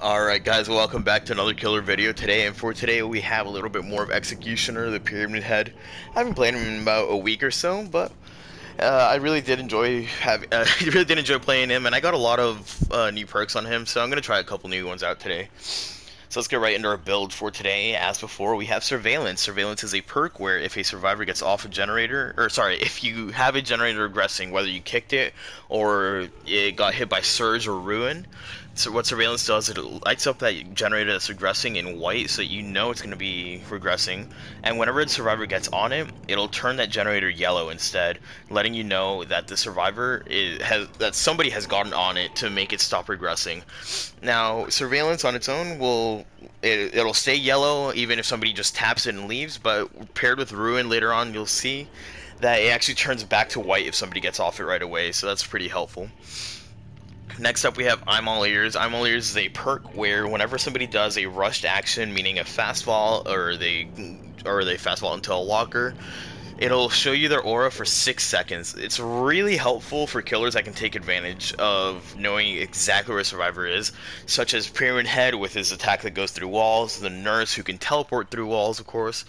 Alright guys, welcome back to another killer video today, and for today we have a little bit more of Executioner, the Pyramid Head. I haven't played him in about a week or so, but I really did enjoy playing him, and I got a lot of new perks on him, so I'm gonna try a couple new ones out today. So let's get right into our build for today. As before, we have Surveillance. Surveillance is a perk where if a survivor gets off a generator, or sorry, if you have a generator regressing, whether you kicked it or it got hit by Surge or Ruin, so what Surveillance does, it lights up that generator that's regressing in white, so you know it's going to be regressing, and whenever the survivor gets on it, it'll turn that generator yellow instead, letting you know that the survivor that somebody has gotten on it to make it stop regressing. Now, Surveillance on its own it'll stay yellow even if somebody just taps it and leaves, but paired with Ruin later on, you'll see that it actually turns back to white if somebody gets off it right away, so that's pretty helpful. Next up we have I'm All Ears. I'm All Ears is a perk where whenever somebody does a rushed action, meaning a fastball or they fastball into a locker, it'll show you their aura for 6 seconds. It's really helpful for killers that can take advantage of knowing exactly where a survivor is, such as Pyramid Head with his attack that goes through walls, the Nurse who can teleport through walls, of course,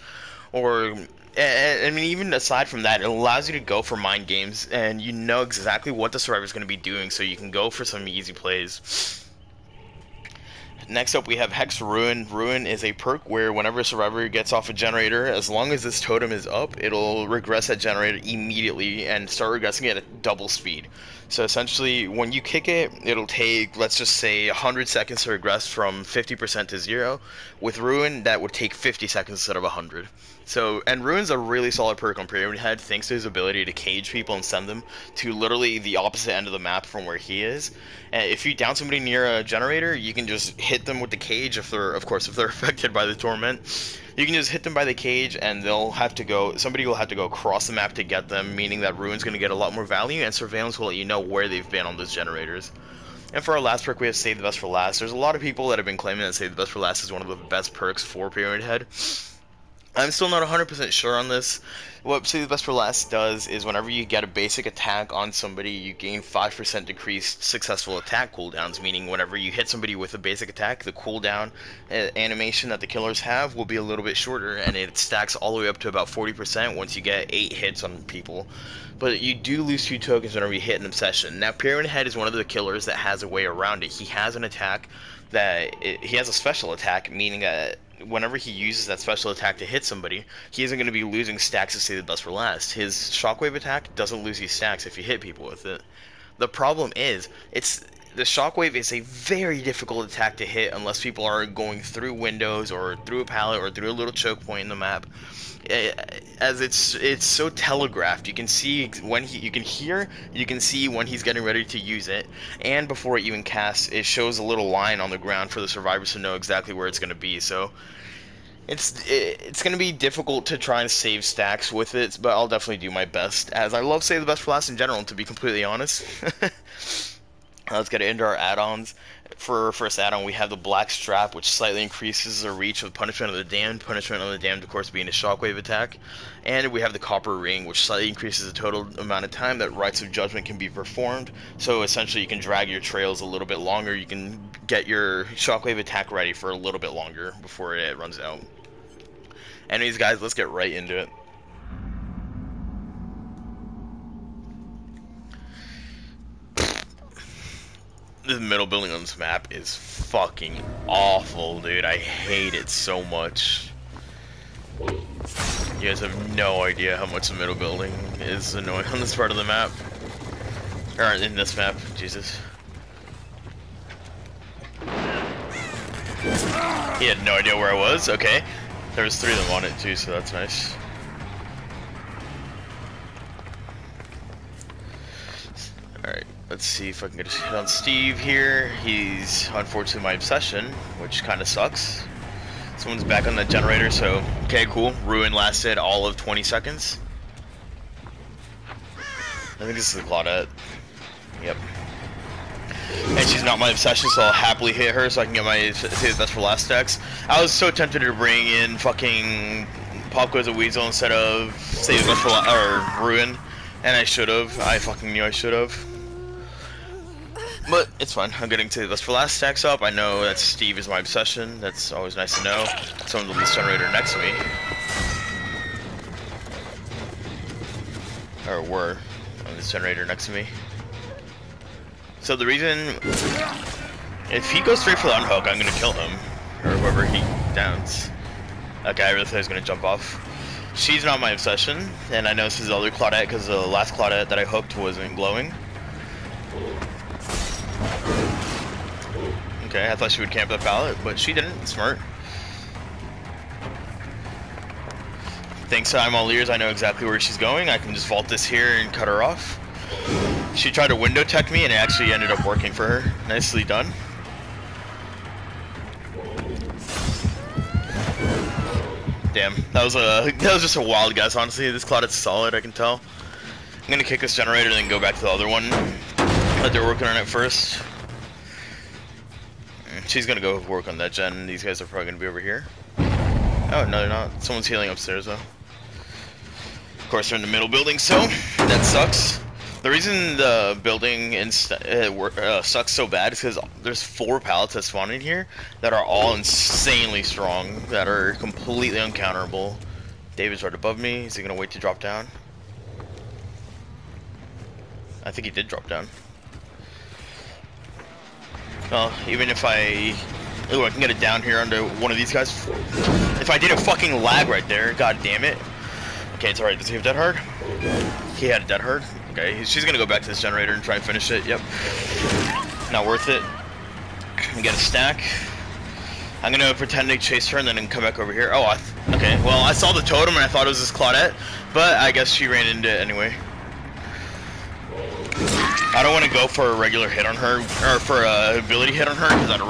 or I mean, even aside from that, it allows you to go for mind games, and you know exactly what the survivor is going to be doing, so you can go for some easy plays. Next up, we have Hex Ruin. Ruin is a perk where whenever a survivor gets off a generator, as long as this totem is up, it'll regress that generator immediately and start regressing it at double speed. So essentially, when you kick it, it'll take, let's just say, 100 seconds to regress from 50% to 0. With Ruin, that would take 50 seconds instead of 100. So, and Ruin's a really solid perk on Pyramid Head thanks to his ability to cage people and send them to literally the opposite end of the map from where he is. And if you down somebody near a generator, you can just hit them with the cage if they're affected by the torment. You can just hit them by the cage and somebody will have to go across the map to get them, meaning that Ruin's going to get a lot more value and Surveillance will let you know where they've been on those generators. And for our last perk, we have Save the Best for Last. There's a lot of people that have been claiming that Save the Best for Last is one of the best perks for Pyramid Head. I'm still not 100% sure on this. What Save the Best for Last does is whenever you get a basic attack on somebody, you gain 5% decreased successful attack cooldowns, meaning whenever you hit somebody with a basic attack, the cooldown animation that the killers have will be a little bit shorter, and it stacks all the way up to about 40% once you get 8 hits on people. But you do lose 2 tokens whenever you hit an Obsession. Now, Pyramid Head is one of the killers that has a way around it. He has an attack he has a special attack, meaning that whenever he uses that special attack to hit somebody, he isn't going to be losing stacks to Save the Best for Last. His Shockwave attack doesn't lose you stacks if you hit people with it. The problem is, the Shockwave is a very difficult attack to hit unless people are going through windows or through a pallet or through a little choke point in the map. As it's so telegraphed, you can see when you can see when he's getting ready to use it, and before it even casts, it shows a little line on the ground for the survivors to know exactly where it's going to be. So it's going to be difficult to try and save stacks with it, but I'll definitely do my best, as I love Save the Best for Last in general, to be completely honest. Let's get into our add-ons. For our first add-on, we have the Black Strap, which slightly increases the reach of Punishment of the Damned. Punishment of the Damned, of course, being a shockwave attack. And we have the Copper Ring, which slightly increases the total amount of time that Rites of Judgment can be performed. So essentially, you can drag your trails a little bit longer. You can get your shockwave attack ready for a little bit longer before it runs out. Anyways, guys, let's get right into it. The middle building on this map is fucking awful, dude. I hate it so much. You guys have no idea how much the middle building is annoying on this part of the map. Or in this map, Jesus. He had no idea where I was, okay. There was 3 of them on it too, so that's nice. Alright, let's see if I can get a hit on Steve here. He's unfortunately my Obsession, which kind of sucks. Someone's back on the generator, so okay, cool. Ruin lasted all of 20 seconds. I think this is the Claudette. Yep. And she's not my Obsession, so I'll happily hit her so I can get my Save the Best for Last stacks. I was so tempted to bring in fucking Pop Goes a Weasel instead of Save the Best for Ruin. And I should have. I fucking knew I should have. But it's fine. I'm getting to Lust for Last stacks up. I know that Steve is my obsession. That's always nice to know. Someone with the least generator next to me. Or were on this generator next to me. So the reason, if he goes straight for the unhook, I'm gonna kill him. Or whoever he downs. Okay, I really thought he was gonna jump off. She's not my obsession, and I know this is the other Claudette because the last Claudette that I hooked wasn't glowing. Okay, I thought she would camp that pallet, but she didn't. Smart. Thanks, I'm all ears. I know exactly where she's going. I can just vault this here and cut her off. She tried to window tech me, and it actually ended up working for her. Nicely done. Damn, that was just a wild guess. Honestly, this Claudette's solid. I can tell. I'm gonna kick this generator and then go back to the other one that they're working on at first. She's gonna go work on that gen. These guys are probably gonna be over here. Oh, no, they're not. Someone's healing upstairs, though. Of course, they're in the middle building, so that sucks. The reason the building sucks so bad is because there's 4 pallets that spawn in here that are all insanely strong, that are completely uncounterable. David's right above me. Is he gonna wait to drop down? I think he did drop down. Well, even if I can get it down here under one of these guys. If I did a fucking lag right there, god damn it. Okay, it's alright. Does he have dead hard? He had a dead hard. Okay, she's gonna go back to this generator and try and finish it. Yep. Not worth it. Get a stack. I'm gonna pretend to chase her and then come back over here. Oh, okay. Well, I saw the totem and I thought it was this Claudette, but I guess she ran into it anyway. I don't want to go for a regular hit on her, or for a ability hit on her, because I'd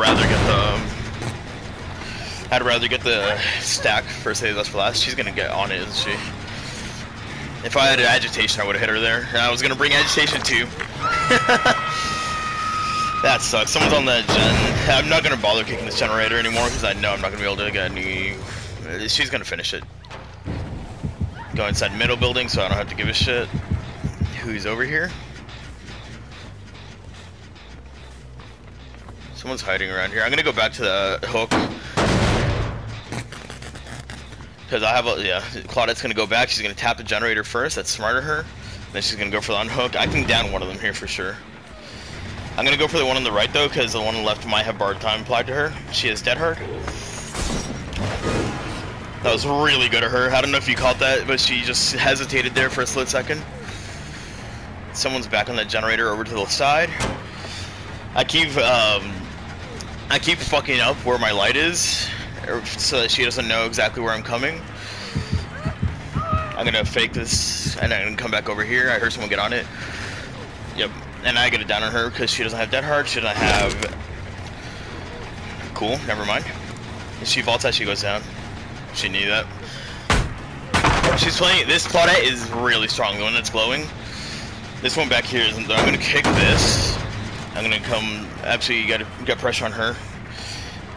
rather get the stack for Save Lust for Last. She's gonna get on it, isn't she? If I had an agitation, I would have hit her there. And I was gonna bring agitation too. That sucks. Someone's on that gen. I'm not gonna bother kicking this generator anymore because I know I'm not gonna be able to get any. She's gonna finish it. Go inside middle building, so I don't have to give a shit. Who's over here? Someone's hiding around here. I'm gonna go back to the hook. Because I have a, yeah, Claudette's gonna go back. She's gonna tap the generator first. That's smart of her. Then she's gonna go for the unhook. I can down one of them here for sure. I'm gonna go for the one on the right though, because the one on the left might have barred time applied to her. She has dead hard. That was really good of her. I don't know if you caught that, but she just hesitated there for a split second. Someone's back on that generator over to the side. I keep fucking up where my light is, so that she doesn't know exactly where I'm coming. I'm gonna fake this, and I'm gonna come back over here. I heard someone get on it. Yep, and I get it down on her because she doesn't have dead hard. She doesn't have. Cool, never mind. If she vaults out, she goes down. She knew that. She's playing. This Claudette is really strong. The one that's glowing. This one back here isn't. I'm gonna kick this. I'm gonna come. Actually, you gotta get pressure on her.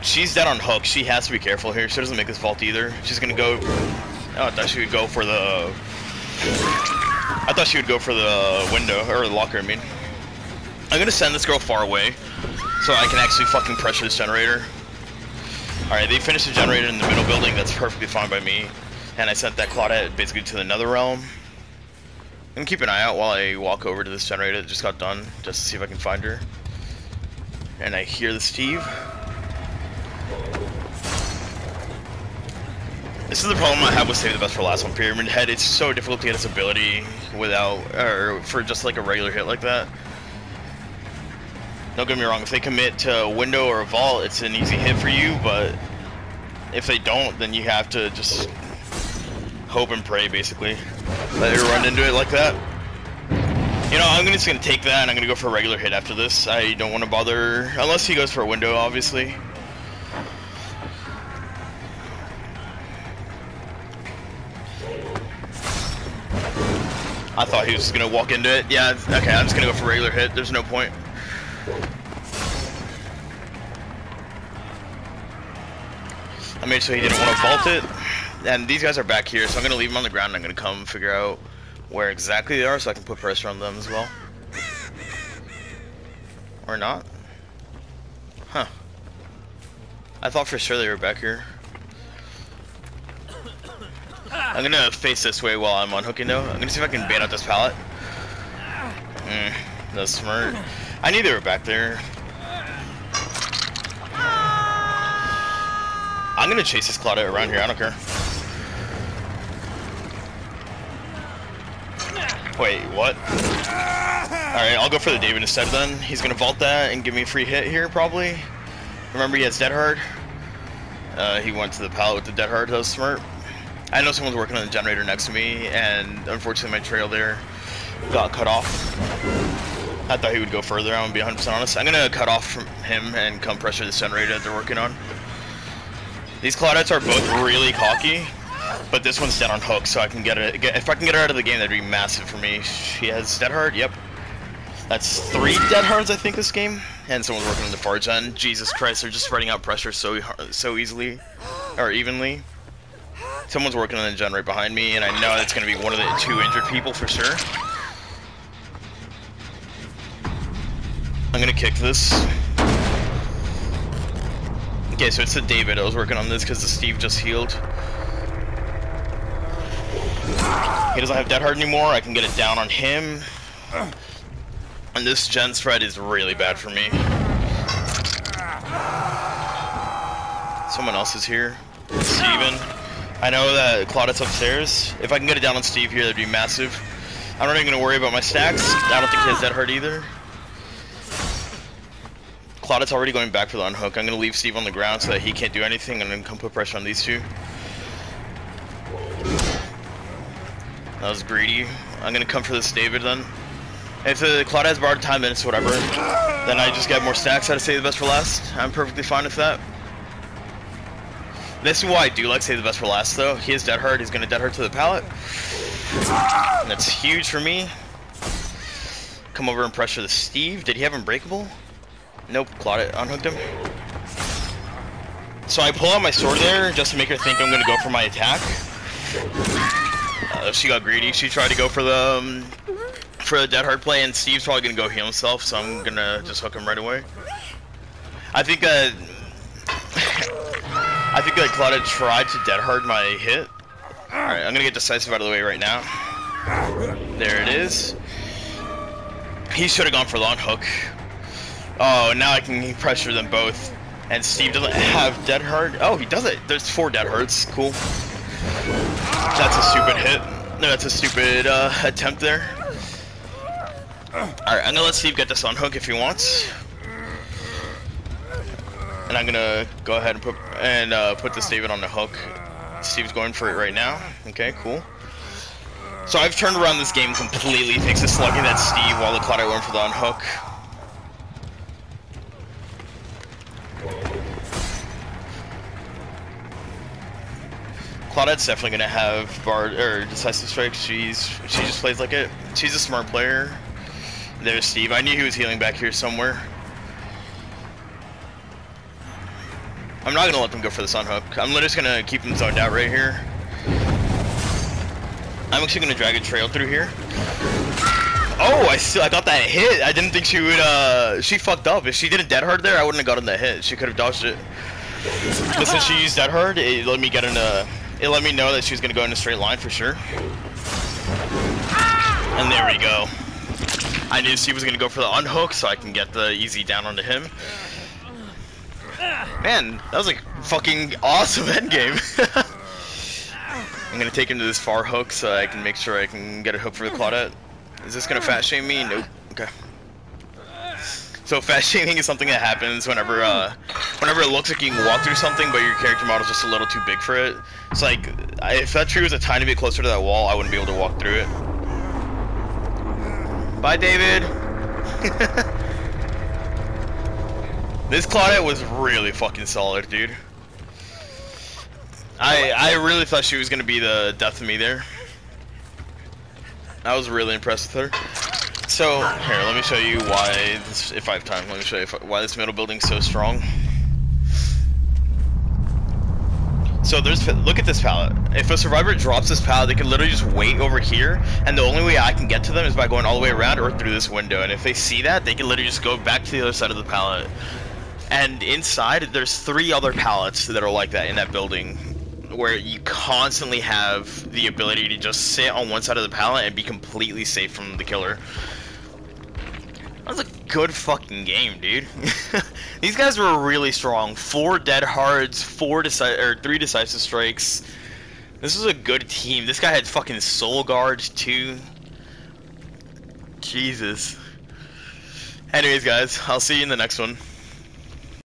She's dead on hook. She has to be careful here. She doesn't make this vault either. She's gonna go. Oh, I thought she would go for the. I thought she would go for the window or the locker. I mean, I'm gonna send this girl far away, so I can actually fucking pressure this generator. All right, they finished the generator in the middle building. That's perfectly fine by me. And I sent that Claudette basically to the nether realm. I'm gonna keep an eye out while I walk over to this generator that just got done, just to see if I can find her. And I hear the Steve. This is the problem I have with Save the Best for Last on Pyramid Head. It's so difficult to get its ability without, or for just like a regular hit like that. Don't get me wrong, if they commit to a window or a vault, it's an easy hit for you, but if they don't, then you have to just hope and pray, basically. Let her run into it like that. You know, I'm just gonna take that and I'm gonna go for a regular hit after this. I don't want to bother, unless he goes for a window, obviously. I thought he was just gonna walk into it. Yeah, okay, I'm just gonna go for a regular hit. There's no point. I made sure he didn't want to vault it. And these guys are back here, so I'm gonna leave them on the ground and I'm gonna come figure out where exactly they are so I can put pressure on them as well. Or not? Huh. I thought for sure they were back here. I'm gonna face this way while I'm unhooking though. I'm gonna see if I can bait out this pallet. That's smart. I knew they were back there. I'm gonna chase this Claudette around here, I don't care. Wait, what? Alright, I'll go for the David instead then. He's gonna vault that and give me a free hit here, probably. Remember, he has Dead Hard. He went to the pallet with the Dead Hard, that was smart. I know someone's working on the generator next to me, and unfortunately my trail there got cut off. I thought he would go further, I'm gonna be 100% honest. I'm gonna cut off from him and come pressure this generator that they're working on. These Claudettes are both really cocky, but this one's dead on hook, so I can get it. If I can get her out of the game, that'd be massive for me. She has Dead Hard, yep. That's 3 Dead Hards, I think, this game. And someone's working on the far gen. Jesus Christ, they're just spreading out pressure so easily, or evenly. Someone's working on the gen right behind me, and I know it's going to be one of the 2 injured people for sure. I'm going to kick this. Okay, so it's the David. I was working on this because the Steve just healed. He doesn't have Dead Hard anymore. I can get it down on him. And this gen spread is really bad for me. Someone else is here. Steven. I know that Claudette's upstairs. If I can get it down on Steve here, that'd be massive. I'm not even gonna worry about my stacks. I don't think he has Dead Hard either. Claudette's already going back for the unhook. I'm gonna leave Steve on the ground so that he can't do anything. I'm gonna come put pressure on these 2. That was greedy. I'm gonna come for this David then. If the Claudette has borrowed time, then it's whatever. Then I just get more stacks out of save the best for last. I'm perfectly fine with that. This is why I do like save the best for last though. He has Dead Hard, he's gonna Dead Hard to the pallet. And that's huge for me. Come over and pressure the Steve. Did he have Unbreakable? Nope, Claudette unhooked him. So I pull out my sword there just to make her think I'm gonna go for my attack. She got greedy. She tried to go for the Dead Hard play, and Steve's probably gonna go heal himself, so I'm gonna just hook him right away. I think that Claudette tried to Dead Hard my hit. Alright, I'm gonna get decisive out of the way right now. There it is. He should have gone for the unhook. Oh, now I can pressure them both. And Steve doesn't have Dead Hard. Oh, he does it. There's 4 Dead Hards. Cool. That's a stupid hit. No, that's a stupid attempt there. Alright, I'm gonna let Steve get this unhook if he wants. And I'm gonna go ahead and put this David on the hook. Steve's going for it right now. Okay, cool. So I've turned around this game completely thanks to slugging that Steve while the Claudette went for the unhook. Claudette's definitely gonna have Bard or Decisive Strike. She just plays like it. She's a smart player. There's Steve. I knew he was healing back here somewhere. I'm not gonna let them go for this unhook. I'm literally just gonna keep them zoned out right here. I'm actually gonna drag a trail through here. Oh, I got that hit. I didn't think she would. She fucked up. If she did a Dead Hard there, I wouldn't have gotten that hit. She could have dodged it. But since she used Dead Hard, it let me get in a. It let me know that she was gonna go in a straight line for sure. And there we go. I knew Steve was gonna go for the unhook, so I can get the easy down onto him. Man, that was like fucking awesome endgame. I'm gonna take him to this far hook so I can make sure I can get a hook for the Claudette. Is this gonna fat shame me? Nope. Okay. So fat shaming is something that happens whenever it looks like you can walk through something, but your character model is just a little too big for it. It's like if that tree was a tiny bit closer to that wall, I wouldn't be able to walk through it. Bye, David. This Claudette was really fucking solid, dude. I really thought she was gonna be the death of me there. I was really impressed with her. So here, let me show you why this, if I have time, let me show you why this middle building's so strong. So look at this pallet. If a survivor drops this pallet, they can literally just wait over here, and the only way I can get to them is by going all the way around or through this window. And if they see that, they can literally just go back to the other side of the pallet. And inside, there's 3 other pallets that are like that in that building, where you constantly have the ability to just sit on one side of the pallet and be completely safe from the killer. That was a good fucking game, dude. These guys were really strong. 4 dead hards, 3 decisive strikes. This was a good team. This guy had fucking soul guards too. Jesus. Anyways, guys, I'll see you in the next one.